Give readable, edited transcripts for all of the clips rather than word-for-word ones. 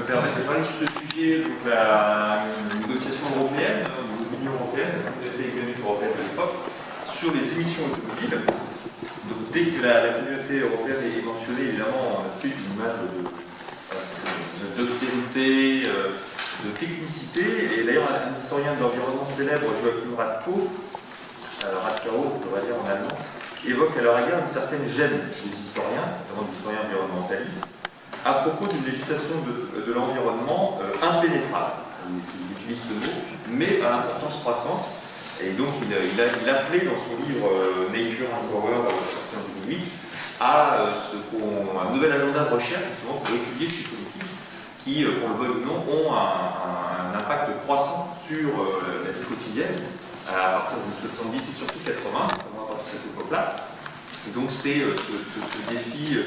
me permettre de parler sur ce sujet, donc la négociation européenne, de l'Union européenne, la communauté économique européenne de l'époque, sur les émissions automobiles. Donc dès que la communauté européenne est mentionnée, évidemment, on a plus une image d'austérité, de technicité. Et d'ailleurs, un historien de l'environnement célèbre, Joachim Radko, Radkau, je devrais dire en allemand, évoque à leur égard une certaine gêne des historiens, notamment des historiens environnementalistes, à propos d'une législation de l'environnement impénétrable. Il utilise ce mot, mais à l'importance croissante. Et donc, il appelait dans son livre Nature and Power, sorti en 2008, à un nouvel agenda de recherche, justement, pour étudier ces politiques qui, qu'on le veuille ou non, ont un impact croissant sur la vie quotidienne, à partir des années 70 et surtout 80, notamment à partir de cette époque-là. Et donc, c'est ce défi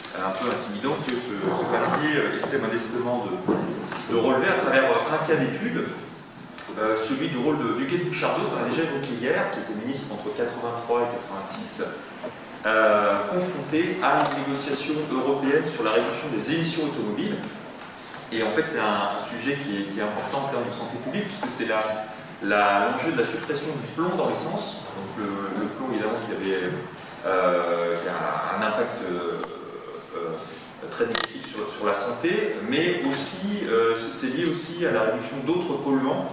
un peu intimidant que ce papier essaie modestement de relever à travers un cas d'étude, celui du rôle de Huguette Bouchardot, qu'on a déjà évoqué hier, qui était ministre entre 83 et 86, confronté à une négociation européenne sur la réduction des émissions automobiles. Et en fait, c'est un sujet qui est important en termes de santé publique, puisque c'est l'enjeu de la suppression du plomb dans l'essence. Donc le plomb, évidemment, qui a un impact très négatif sur la santé, mais aussi, c'est lié aussi à la réduction d'autres polluants,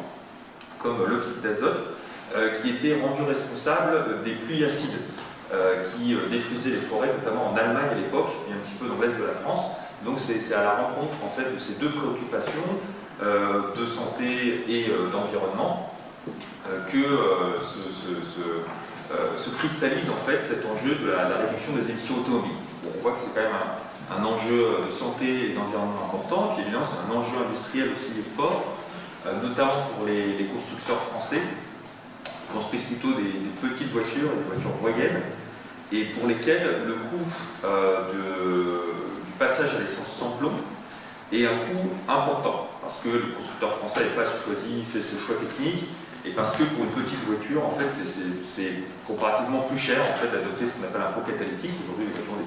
comme l'oxyde d'azote, qui était rendu responsable des pluies acides, qui détruisaient les forêts, notamment en Allemagne à l'époque, et un petit peu dans l'est de la France. Donc c'est à la rencontre en fait, de ces deux préoccupations, de santé et d'environnement, que se cristallise en fait cet enjeu de la réduction des émissions automobiles. Bon, on voit que c'est quand même un enjeu de santé et d'environnement important, puis évidemment c'est un enjeu industriel aussi fort, notamment pour les constructeurs français, qui construisent plutôt des petites voitures, des voitures moyennes, et pour lesquelles le coût du passage à l'essence sans plomb est un coût important, parce que le constructeur français n'a pas fait ce choix technique, et parce que pour une petite voiture, en fait, c'est comparativement plus cher en fait, d'adopter ce qu'on appelle un pot catalytique. Aujourd'hui, les voitures ont des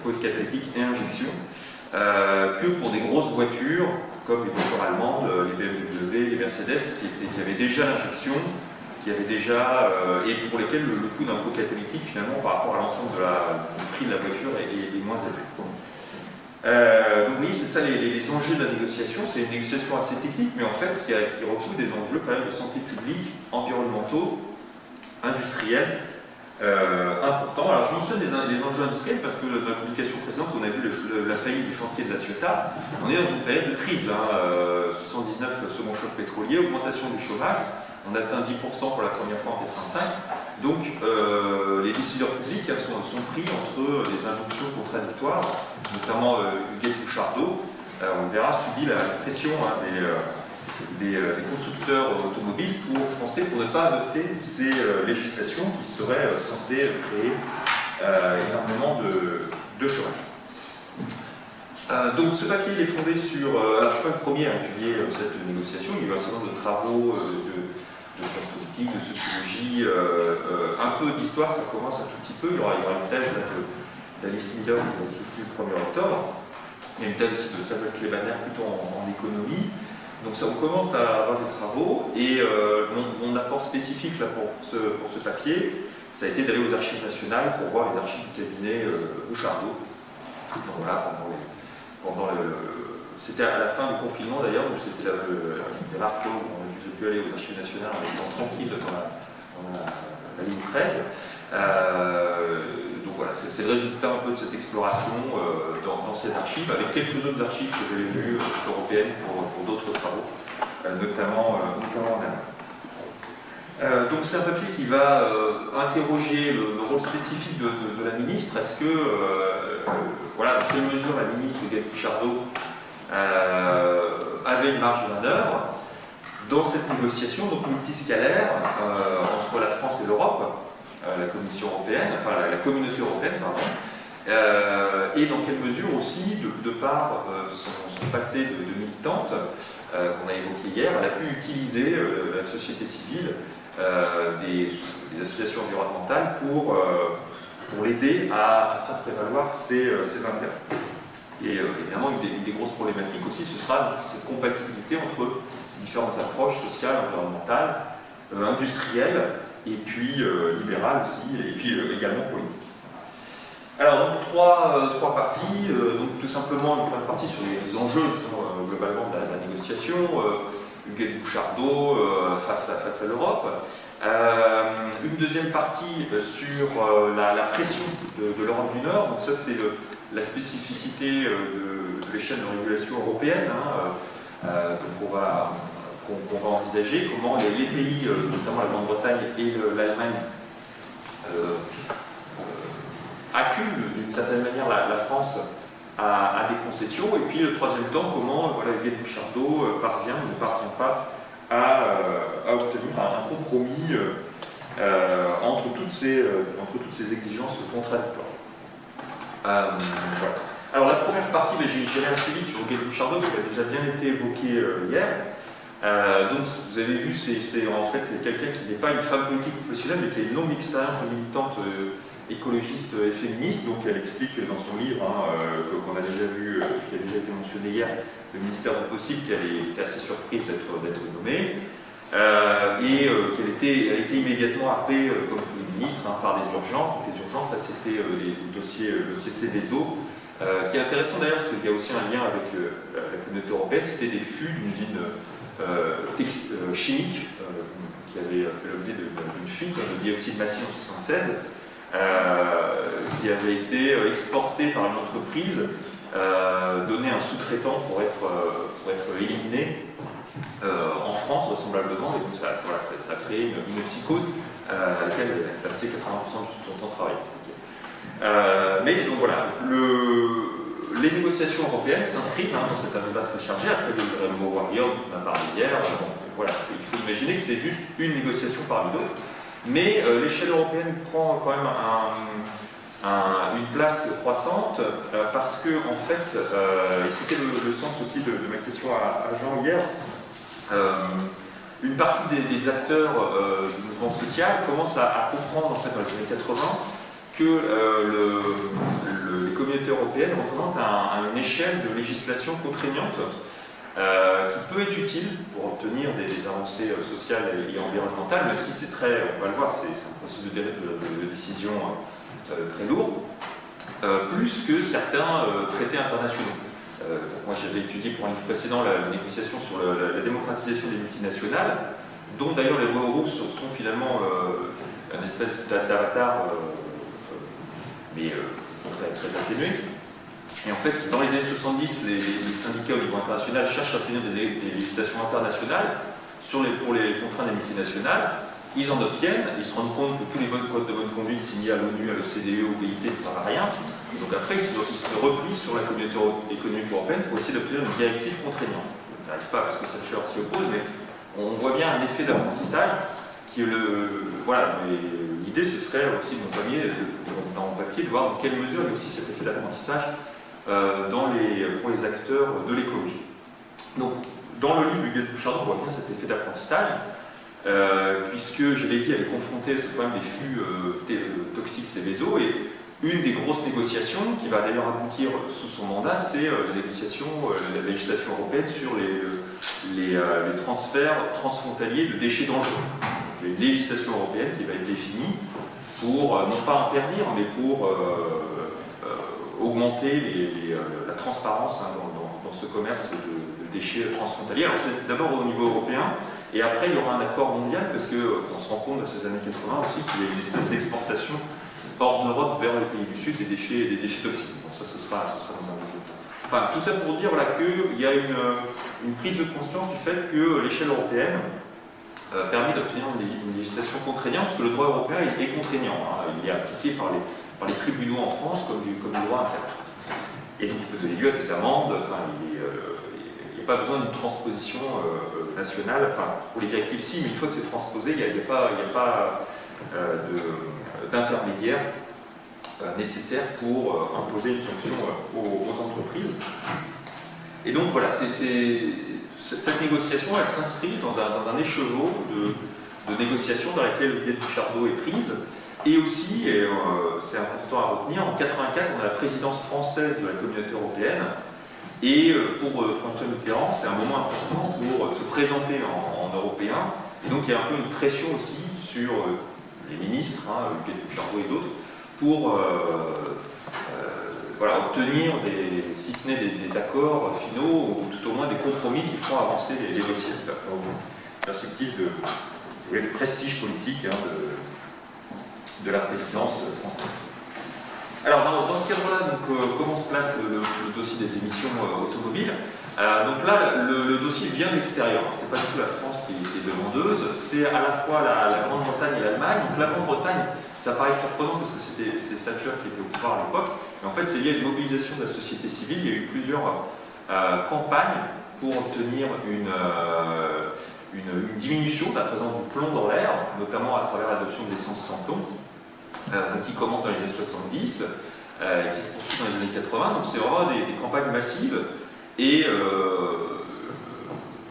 pots catalytiques et injection, que pour des grosses voitures, comme les voitures allemandes, les BMW, les Mercedes, qui avaient déjà l'injection, et pour lesquelles le coût d'un pot catalytique, finalement, par rapport à l'ensemble du prix de la voiture, est moins élevé. Donc oui, c'est ça les enjeux de la négociation. C'est une négociation assez technique, mais en fait qui recouvre des enjeux quand même de santé publique, environnementaux, industriels, importants. Alors je mentionne les enjeux industriels parce que dans la publication précédente, on a vu la faillite du chantier de la Ciotat. On est dans une période de crise. 79, second choc pétrolier, augmentation du chômage. On atteint 10% pour la première fois en 85. Donc les décideurs publics sont pris entre des injonctions contradictoires, notamment Huguette Bouchardot, on verra, subit la pression des constructeurs automobiles français pour ne pas adopter ces législations qui seraient censées créer énormément de chômage. Donc ce papier il est fondé sur... alors je ne suis pas le premier à publier cette négociation, il y a eu un certain nombre de travaux de sciences politiques, de sociologie, un peu d'histoire, ça commence un tout petit peu. Il y aura une thèse d'Alice Miller qui va sortir le 1er octobre. Il y a une thèse aussi de Samuel Klebaner plutôt en économie. Donc ça, on commence à avoir des travaux et mon apport spécifique là, pour ce papier, ça a été d'aller aux archives nationales pour voir les archives du cabinet Bouchardot. Donc voilà, c'était à la fin du confinement d'ailleurs, donc c'était la rare fois où j'ai pu aller aux archives nationales en étant tranquille dans la ligne 13. Donc voilà, c'est le résultat un peu de cette exploration dans ces archives, avec quelques autres archives que j'avais vues européennes pour d'autres travaux, notamment en Allemagne. Donc c'est un papier qui va interroger le rôle spécifique de la ministre. Est-ce que, voilà, dans quelle mesure la ministre Huguette Bouchardot avait une marge de manœuvre dans cette négociation donc multiscalaire entre la France et l'Europe, la Commission européenne, enfin la communauté européenne, pardon, et dans quelle mesure aussi, de par son passé de militante qu'on a évoqué hier, elle a pu utiliser la société civile, des associations environnementales pour l'aider à faire prévaloir ses intérêts. Et évidemment, une des grosses problématiques aussi, ce sera cette compatibilité entre différentes approches sociales, environnementales, industrielles, et puis libérales aussi, et puis également politiques. Alors, donc, trois parties. Donc, tout simplement, une première partie sur les enjeux globalement de la négociation, Huguette Bouchardot face à l'Europe. Une deuxième partie sur la pression de l'Europe du Nord. Donc, ça, c'est la spécificité de l'échelle de régulation européenne qu'on va envisager, comment les pays, notamment la Grande-Bretagne et l'Allemagne, acculent d'une certaine manière la France à des concessions, et puis le troisième temps, comment Huguette Bouchardot parvient ou ne parvient pas à obtenir un compromis entre toutes ces exigences contradictoires. Voilà. Alors la première partie, j'ai assez vite sur Huguette Bouchardot, qui a déjà bien été évoquée hier. Donc vous avez vu, c'est en fait quelqu'un qui n'est pas une femme politique professionnelle, mais qui a une longue expérience militante écologiste et féministe. Donc elle explique dans son livre, qu'on a déjà vu, qui a déjà été mentionné hier, le ministère du possible, qu'elle était assez surprise d'être nommée, et qu'elle a été immédiatement happée comme ministre par des urgences. Donc les urgences, ça c'était le dossier Seveso, qui est intéressant d'ailleurs, parce qu'il y a aussi un lien avec la communauté européenne. C'était des fûts d'une usine chimique qui avait fait l'objet d'une fuite de dioxyde de massif en 1976, qui avait été exporté par une entreprise, donné un sous-traitant pour être éliminé en France vraisemblablement, et donc ça a créé une psychose à laquelle elle a passé 80% de son temps de travail. Mais donc voilà, les négociations européennes s'inscrivent dans cet agenda très chargé. Après le Rainbow Warrior dont on a parlé hier, voilà, il faut imaginer que c'est juste une négociation parmi d'autres. Mais l'échelle européenne prend quand même une place croissante parce que, en fait, et c'était le sens aussi de ma question à Jean hier, une partie des acteurs du mouvement social commence à comprendre, en fait, dans les années 80, que les communautés européennes représentent une échelle de législation contraignante qui peut être utile pour obtenir des avancées sociales et environnementales, même si c'est très, on va le voir, c'est un processus de décision très lourd, plus que certains traités internationaux. Moi j'avais étudié pour un livre précédent la négociation sur la démocratisation des multinationales, dont d'ailleurs les lois rouges sont finalement une espèce d'avatar mais très atténué. Et en fait, dans les années 70, les syndicats au niveau international cherchent à obtenir des législations internationales pour les contraintes des multinationales. Ils en obtiennent, ils se rendent compte que tous les codes de bonne conduite signés à l'ONU, à l'OCDE, au BIT ne servent à rien. Et donc après, ils se replient sur la communauté économique européenne pour essayer d'obtenir une directive contraignante. Ils n'arrivent pas parce que Thatcher s'y oppose, mais on voit bien un effet d'apprentissage qui est voilà, l'idée ce serait aussi dans mon papier de voir dans quelle mesure il y a aussi cet effet d'apprentissage pour les acteurs de l'écologie. Donc, dans le livre Huguette Bouchardot, on voit bien cet effet d'apprentissage, puisque je l'ai dit, elle est confrontée à ce problème des fûts toxiques Seveso, et une des grosses négociations qui va d'ailleurs aboutir sous son mandat, c'est la négociation, la législation européenne sur les transferts transfrontaliers de déchets dangereux. Il y a une législation européenne qui va être définie pour, non pas interdire, mais pour augmenter la transparence dans ce commerce de déchets transfrontaliers. Alors c'est d'abord au niveau européen, et après il y aura un accord mondial, parce qu'on se rend compte dans ces années 80 aussi qu'il y a une espèce d'exportation hors d'Europe vers les pays du Sud des déchets toxiques. Bon, ça, ce sera dans un résultat. Enfin, tout ça pour dire voilà, qu'il y a une prise de conscience du fait que l'échelle européenne permet d'obtenir une législation contraignante, parce que le droit européen est contraignant. Il est appliqué par les tribunaux en France comme du droit interne. Et donc il peut donner lieu à des amendes, il n'y a pas besoin d'une transposition nationale, pour les directives si, mais une fois que c'est transposé, il n'y a pas d'intermédiaire nécessaire pour imposer une sanction aux entreprises. Et donc voilà, cette négociation, elle s'inscrit dans un écheveau de négociation dans laquelle Huguette Bouchardot est prise, Et aussi, et c'est important à retenir, en 1984, on a la présidence française de la Communauté européenne. Et pour François Mitterrand, c'est un moment important pour se présenter en européen. Et donc il y a un peu une pression aussi sur les ministres, Lucas Charlot et d'autres, pour voilà, obtenir, si ce n'est des accords finaux, ou tout au moins des compromis qui feront avancer les dossiers. Donc, perspective de prestige politique de la présidence française. Alors, dans ce cadre-là, comment se place le dossier des émissions automobiles? Donc là, le dossier vient de l'extérieur. C'est pas du tout la France qui est demandeuse, c'est à la fois la Grande-Bretagne et l'Allemagne. Donc la Grande-Bretagne, ça paraît surprenant parce que c'est Thatcher qui était au pouvoir à l'époque, mais en fait, c'est lié à une mobilisation de la société civile. Il y a eu plusieurs campagnes pour obtenir une diminution de la présence du plomb dans l'air, notamment à travers l'adoption de l'essence sans plomb. Qui commence dans les années 70, qui se poursuit dans les années 80, donc c'est vraiment des campagnes massives, et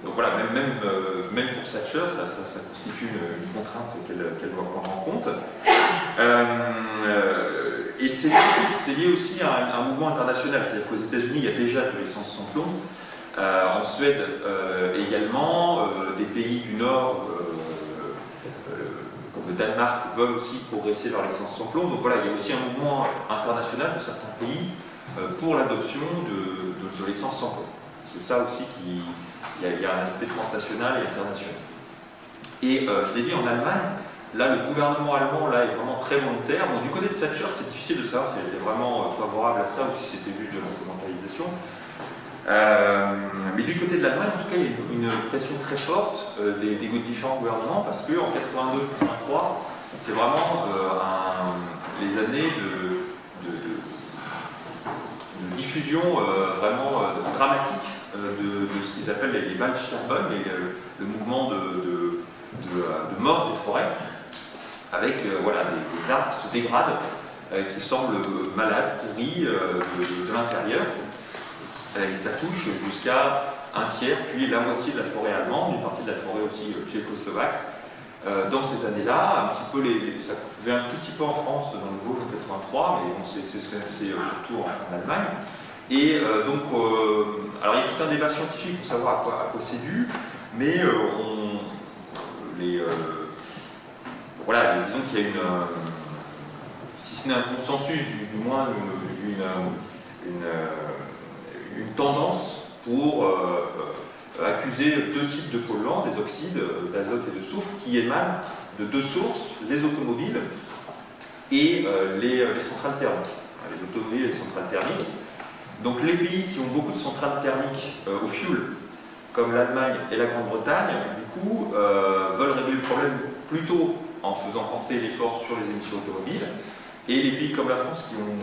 donc voilà, même pour Thatcher, ça constitue une contrainte qu'elle doit prendre en compte. Et c'est lié aussi à un mouvement international, c'est-à-dire qu'aux États-Unis, il y a déjà de l'essence sans plomb, en Suède également, des pays du Nord, le Danemark veulent aussi progresser vers l'essence sans plomb. Donc voilà, il y a aussi un mouvement international de certains pays pour l'adoption de l'essence sans plomb. C'est ça aussi il y a un aspect transnational et international. Et je l'ai dit, en Allemagne, là, le gouvernement allemand là, est vraiment très volontaire. Bon, du côté de Thatcher, c'est difficile de savoir si elle était vraiment favorable à ça ou si c'était juste de l'instrumentalisation. Mais du côté de l'Allemagne, en tout cas, il y a une pression très forte des différents gouvernements parce qu'en 82-83, c'est vraiment les années de diffusion vraiment dramatique de ce qu'ils appellent les Waldsterben, le mouvement de mort des forêts, avec voilà, des arbres qui se dégradent, qui semblent malades, pourris de l'intérieur. Et ça touche jusqu'à un tiers, puis la moitié de la forêt allemande, une partie de la forêt aussi tchécoslovaque. Dans ces années-là, un petit peu ça vient un tout petit peu en France dans le Vosges en 83, mais bon, c'est surtout en Allemagne. Et donc, alors il y a tout un débat scientifique pour savoir à quoi c'est dû, mais voilà, disons qu'il y a si ce n'est un consensus, du moins une tendance pour accuser deux types de polluants, des oxydes d'azote et de soufre, qui émanent de deux sources, les automobiles et les centrales thermiques. Les automobiles et les centrales thermiques. Donc les pays qui ont beaucoup de centrales thermiques au fioul, comme l'Allemagne et la Grande-Bretagne, du coup, veulent régler le problème plutôt en faisant porter l'effort sur les émissions automobiles. Et les pays comme la France, qui ont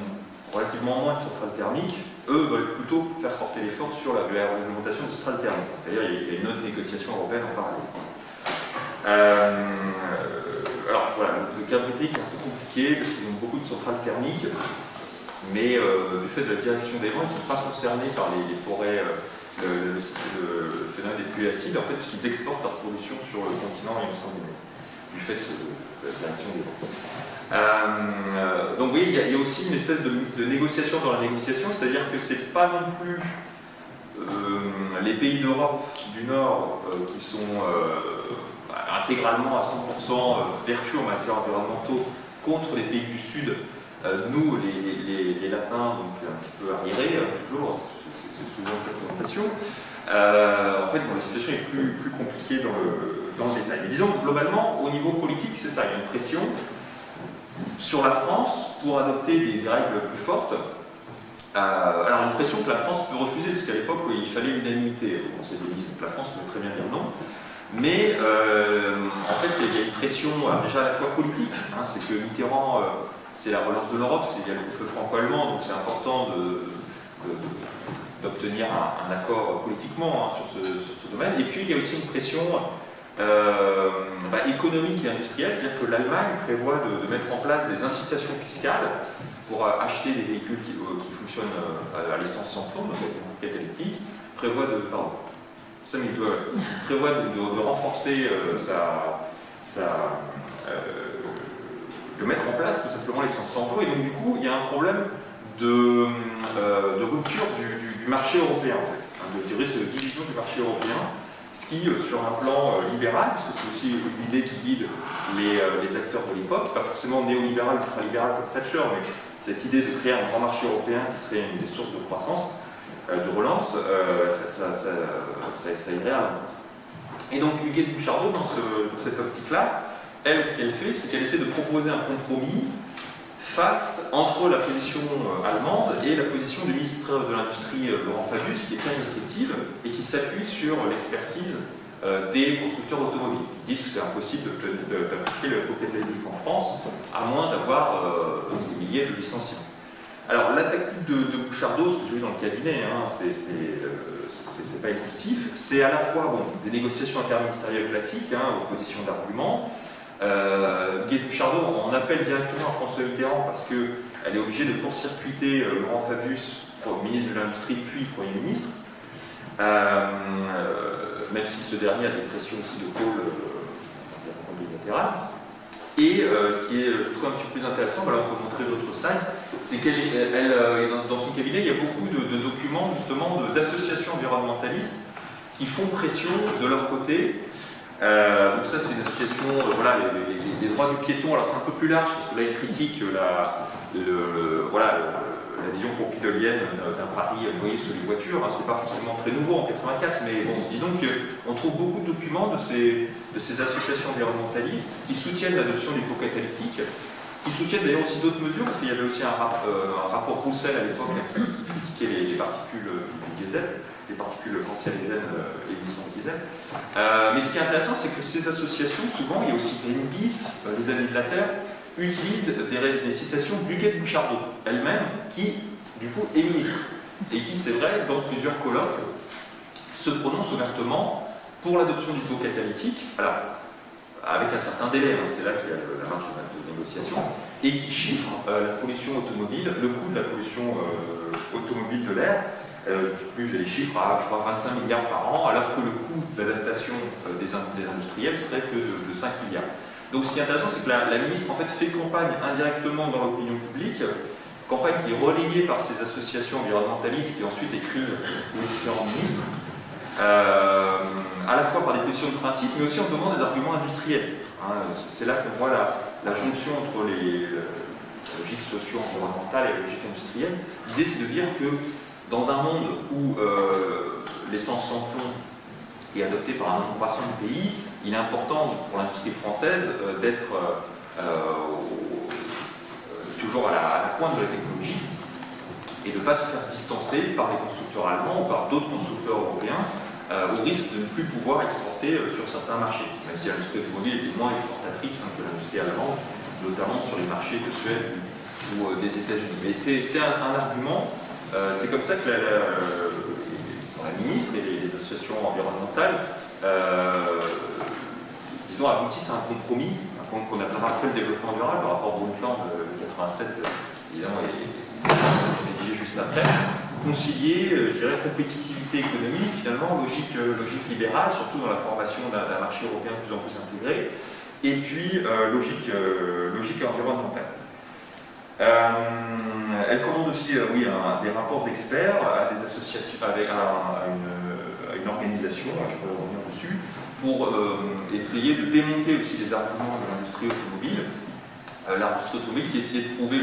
relativement moins de centrales thermiques, eux veulent plutôt faire porter l'effort sur la réglementation des centrales thermiques. C'est-à-dire qu'il y a une autre négociation européenne en parallèle. Alors voilà, le cas britannique est un peu compliqué parce qu'ils ont beaucoup de centrales thermiques, mais du fait de la direction des vents, ils ne sont pas concernés par les forêts, le phénomène des pluies acides, en fait, puisqu'ils exportent leur pollution sur le continent et en Scandinavie, du fait de la direction des vents. Donc oui, il y a aussi une espèce de négociation dans la négociation, c'est-à-dire que c'est pas non plus les pays d'Europe du Nord qui sont intégralement à 100% vertueux en matière environnementaux contre les pays du Sud. Nous, les Latins, donc un petit peu arriérés, toujours, c'est souvent cette présentation. En fait, bon, la situation est plus compliquée dans le détail. Mais disons que globalement, au niveau politique, c'est ça, il y a une pression sur la France pour adopter des règles plus fortes. Alors une pression que la France peut refuser, parce qu'à l'époque il fallait l'unanimité au Conseil des ministres, donc la France peut très bien dire non. Mais en fait il y a une pression déjà à la fois politique, c'est que Mitterrand, c'est la relance de l'Europe, il y a le couple franco-allemand, donc c'est important d'obtenir un accord politiquement sur ce domaine. Et puis il y a aussi une pression économique et industrielle, c'est-à-dire que l'Allemagne prévoit de mettre en place des incitations fiscales pour acheter des véhicules qui fonctionnent à l'essence sans plomb, donc catalytique, prévoit de mettre en place tout simplement l'essence sans eau. Et donc du coup, il y a un problème de rupture du marché européen, en fait, hein, du risque de division du marché européen, ce qui, sur un plan libéral, puisque c'est aussi l'idée qui guide les acteurs de l'époque, pas forcément néolibéral, ultralibéral comme Thatcher, mais cette idée de créer un grand marché européen qui serait une des sources de croissance, de relance, ça irait à. Et donc Huguette Bouchardot, dans cette optique-là, elle, ce qu'elle fait, c'est qu'elle essaie de proposer un compromis entre la position allemande et la position du ministre de l'Industrie, Laurent Fabius, qui est très restrictive et qui s'appuie sur l'expertise des constructeurs automobiles. Ils disent que c'est impossible d'appliquer le copédaling en France, à moins d'avoir des milliers de licenciés. Alors, la tactique de Bouchardot, ce que j'ai vu dans le cabinet, hein, c'est pas exhaustif, c'est à la fois des négociations interministérielles classiques, hein, opposition d'arguments. Huguette Bouchardot en appelle directement à François Mitterrand parce qu'elle est obligée de court-circuiter Laurent Fabius, ministre de l'Industrie, puis Premier ministre, même si ce dernier a des pressions aussi de pôle bilatéral. Et ce qui est, je trouve, un petit peu plus intéressant, voilà, on peut montrer d'autres slides, c'est qu'elle, dans son cabinet, il y a beaucoup de documents, justement, d'associations environnementalistes qui font pression de leur côté. Donc ça, c'est une association, voilà, les droits du piéton. Alors c'est un peu plus large, parce que là, ils critiquent la vision pompidolienne d'un Paris noyé sous les voitures. Hein, c'est pas forcément très nouveau en 84, mais bon, disons qu'on trouve beaucoup de documents de ces associations environnementalistes qui soutiennent l'adoption du co-catalytique, qui soutiennent d'ailleurs aussi d'autres mesures, parce qu'il y avait aussi un rapport Roussel à l'époque qui critiquait les particules du diesel, les particules cancérigènes émissions de diesel. Mais ce qui est intéressant, c'est que ces associations, souvent, il y a aussi Greenpeace, les Amis de la Terre, utilisent des citations d'Huguette Bouchardot, elle-même, qui, du coup, est ministre, et qui, c'est vrai, dans plusieurs colloques, se prononce ouvertement pour l'adoption du co-catalytique, alors, avec un certain délai, hein, c'est là qu'il y a la marge de négociation, et qui chiffre la pollution automobile, le coût de la pollution automobile de l'air. Plus j'ai les chiffres à, je crois, 25 milliards par an, alors que le coût d'adaptation des industriels serait que de 5 milliards. Donc ce qui est intéressant, c'est que la ministre en fait fait campagne indirectement dans l'opinion publique, campagne qui est relayée par ces associations environnementalistes qui ensuite écrivent aux différents ministres, à la fois par des questions de principe, mais aussi en donnant des arguments industriels. Hein, c'est là qu'on voit la jonction entre la logique socio-environnementale et la logique industrielle. L'idée, c'est de dire que dans un monde où l'essence sans plomb est adoptée par un nombre croissant de pays, il est important pour l'industrie française d'être toujours à la pointe de la technologie et de ne pas se faire distancer par les constructeurs allemands ou par d'autres constructeurs européens au risque de ne plus pouvoir exporter sur certains marchés, même si l'industrie automobile est moins exportatrice que l'industrie allemande, notamment sur les marchés de Suède ou des États-Unis. Mais c'est un argument. C'est comme ça que la ministre et les associations environnementales aboutissent à un compromis, qu'on appellera après le développement durable. Le rapport Brundtland de 87, évidemment, est rédigé juste après. Concilier, je dirais, compétitivité économique, finalement, logique libérale, surtout dans la formation d'un marché européen de plus en plus intégré, et puis logique environnementale. Elle commande aussi des rapports d'experts à des associations, à une organisation, je vais revenir dessus, pour essayer de démonter aussi les arguments de l'industrie automobile. L'industrie automobile qui essayait de prouver,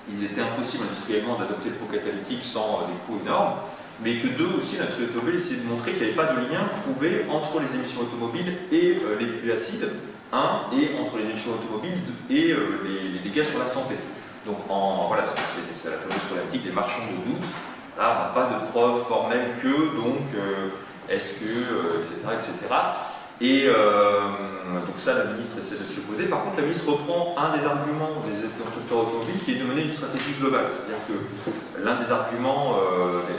qu'il était impossible industriellement d'adopter le co-catalytique sans des coûts énormes, mais que aussi l'industrie automobile essayait de montrer qu'il n'y avait pas de lien prouvé entre les émissions automobiles et les pluies acides, et entre les émissions automobiles et les dégâts sur la santé. Donc voilà, c'est la fameuse problématique des marchands de doute. Là, on n'a pas de preuves formelles que, donc, est-ce que, etc. Et donc ça, la ministre essaie de se poser. Par contre, la ministre reprend un des arguments des constructeurs automobiles qui est de mener une stratégie globale. C'est-à-dire que l'un des arguments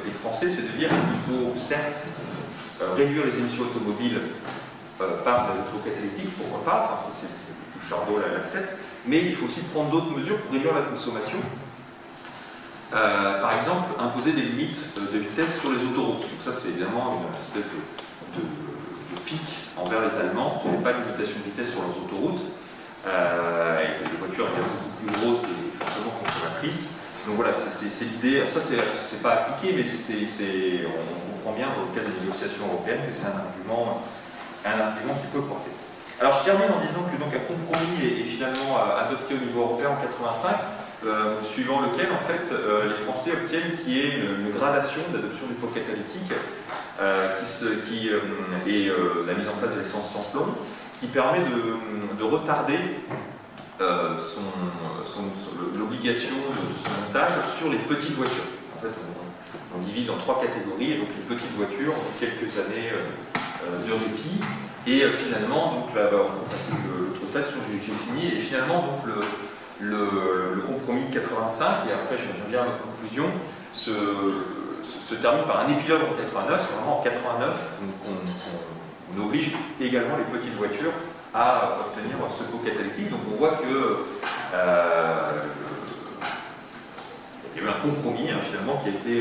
des Français, c'est de dire qu'il faut certes réduire les émissions automobiles par l'électrocatalytique, pourquoi pas, enfin, ça c'est Bouchardot l'accepte, mais il faut aussi prendre d'autres mesures pour réduire la consommation. Par exemple, imposer des limites de vitesse sur les autoroutes. Donc ça c'est évidemment une espèce de pique envers les Allemands qui n'ont pas de limitation de vitesse sur leurs autoroutes. et que les voitures étaient beaucoup plus grosses et fortement consommatrices. Donc voilà, c'est l'idée. Ça, c'est pas appliqué, mais on comprend bien dans le cadre des négociations européennes que c'est un argument qui peut porter. Alors je termine en disant que donc, un compromis est finalement adopté au niveau européen en 1985, suivant lequel en fait les Français obtiennent qu'il y ait une gradation d'adoption du pot catalytique et la mise en place de l'essence sans plomb, qui permet de retarder l'obligation de son montage sur les petites voitures. En fait, on divise en 3 catégories, et donc les petites voitures ont quelques années de répit, et finalement, donc là, on passe l'autre slide, j'ai fini, et finalement, donc, le compromis de 85, et après je reviens à notre conclusion, se termine par un épilogue en 89. C'est vraiment en 89 qu'on oblige également les petites voitures à obtenir ce pot catalytique. Donc on voit que il y a eu un compromis finalement qui a été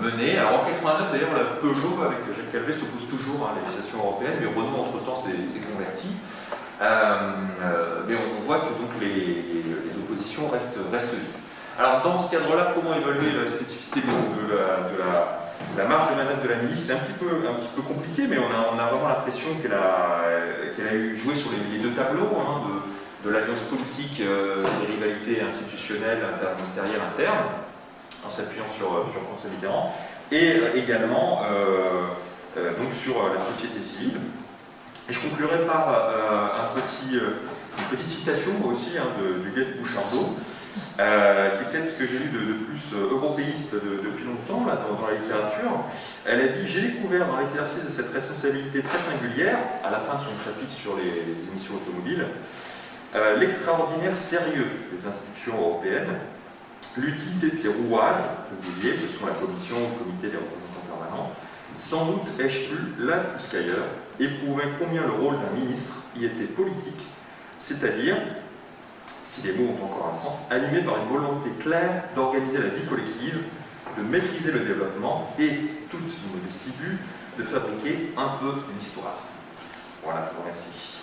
mené. Alors en 89 d'ailleurs, la Peugeot avec Jacques Calvet s'oppose toujours à la législation européenne, mais Renault entre temps s'est converti. Mais on voit que donc les oppositions restent libres. Alors dans ce cadre-là, comment évaluer la spécificité de la marge de manœuvre de la milice? C'est un petit peu compliqué, mais on a vraiment l'impression qu'elle a joué sur les deux tableaux, de l'alliance politique, des rivalités institutionnelles, interministérielles internes, en s'appuyant sur François Mitterrand, et également donc sur la société civile. Et je conclurai par une petite citation, moi aussi, de Huguette Bouchardot, qui est peut-être ce que j'ai lu de plus européiste depuis longtemps là, dans la littérature. Elle a dit « J'ai découvert dans l'exercice de cette responsabilité très singulière, à la fin de son chapitre sur les émissions automobiles, l'extraordinaire sérieux des institutions européennes, l'utilité de ces rouages réguliers, que sont la Commission, le Comité des représentants permanents. Sans doute ai-je pu, là plus qu'ailleurs, éprouver combien le rôle d'un ministre y était politique, c'est-à-dire, si les mots ont encore un sens, animé par une volonté claire d'organiser la vie collective, de maîtriser le développement et, toute modestie but, de fabriquer un peu d'histoire. » Voilà, je vous remercie.